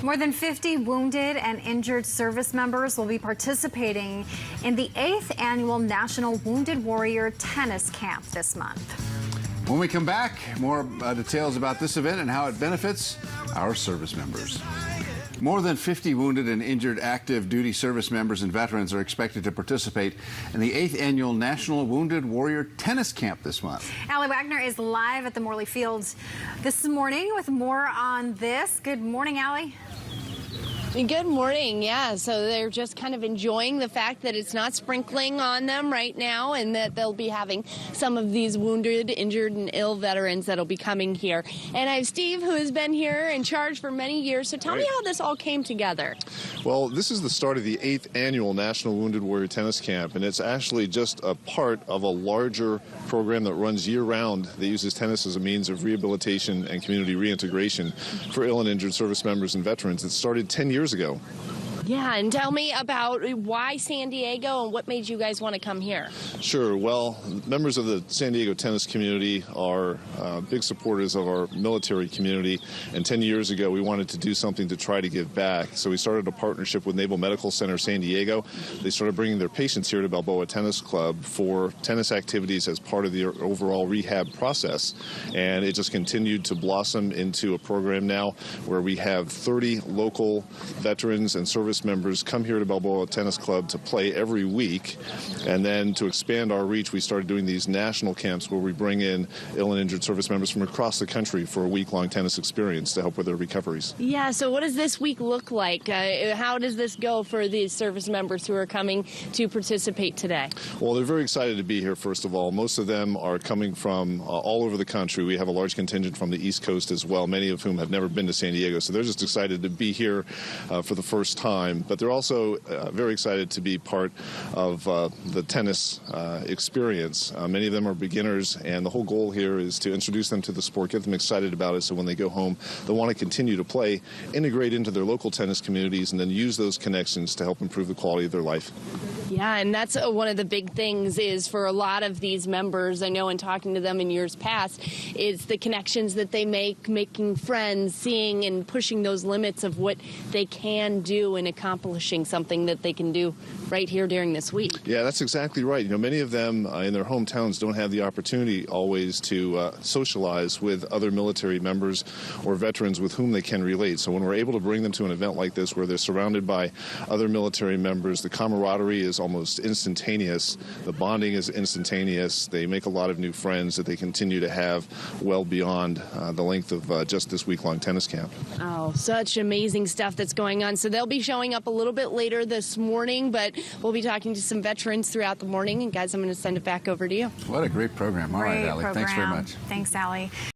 More than 50 wounded and injured service members will be participating in the 8th annual National Wounded Warrior Tennis Camp this month. When we come back, more details about this event and how it benefits our service members. More than 50 wounded and injured active duty service members and veterans are expected to participate in the 8th annual National Wounded Warrior Tennis Camp this month. Allie Wagner is live at the Morley Fields this morning with more on this. Good morning, Allie. Good morning. Yeah, so they're just kind of enjoying the fact that it's not sprinkling on them right now and that they'll be having some of these wounded, injured, and ill veterans that'll be coming here. And I have Steve, who has been here in charge for many years. So tell me how this all came together. Well, this is the start of the 8th annual National Wounded Warrior Tennis Camp, and it's actually just a part of a larger program that runs year-round that uses tennis as a means of rehabilitation and community reintegration for ill and injured service members and veterans. It started 10 years ago. Yeah, and tell me about why San Diego and what made you guys want to come here. Sure. Well, members of the San Diego tennis community are big supporters of our military community, and 10 years ago we wanted to do something to try to give back. So we started a partnership with Naval Medical Center San Diego. They started bringing their patients here to Balboa Tennis Club for tennis activities as part of the overall rehab process, and it just continued to blossom into a program now where we have 30 local veterans and service members come here to Balboa Tennis Club to play every week. And then to expand our reach, we started doing these national camps where we bring in ill and injured service members from across the country for a week-long tennis experience to help with their recoveries. Yeah, so what does this week look like? How does this go for these service members who are coming to participate today? Well, they're very excited to be here, first of all. Most of them are coming from all over the country. We have a large contingent from the East Coast as well, many of whom have never been to San Diego. So they're just excited to be here for the first time. But they're also very excited to be part of the tennis experience. Many of them are beginners, and the whole goal here is to introduce them to the sport, get them excited about it, so when they go home, they'll want to continue to play, integrate into their local tennis communities, and then use those connections to help improve the quality of their life. Yeah, and that's one of the big things is for a lot of these members, I know in talking to them in years past, is the connections that they make, making friends, seeing and pushing those limits of what they can do and accomplishing something that they can do right here during this week. Yeah, that's exactly right. You know, many of them in their hometowns don't have the opportunity always to socialize with other military members or veterans with whom they can relate. So when we're able to bring them to an event like this where they're surrounded by other military members, the camaraderie is almost instantaneous. The bonding is instantaneous. They make a lot of new friends that they continue to have well beyond the length of just this week-long tennis camp. Oh, such amazing stuff that's going on. So they'll be showing up a little bit later this morning, but we'll be talking to some veterans throughout the morning. And guys, I'm going to send it back over to you. What a great program. All right, Allie. Thanks very much. Thanks, Allie.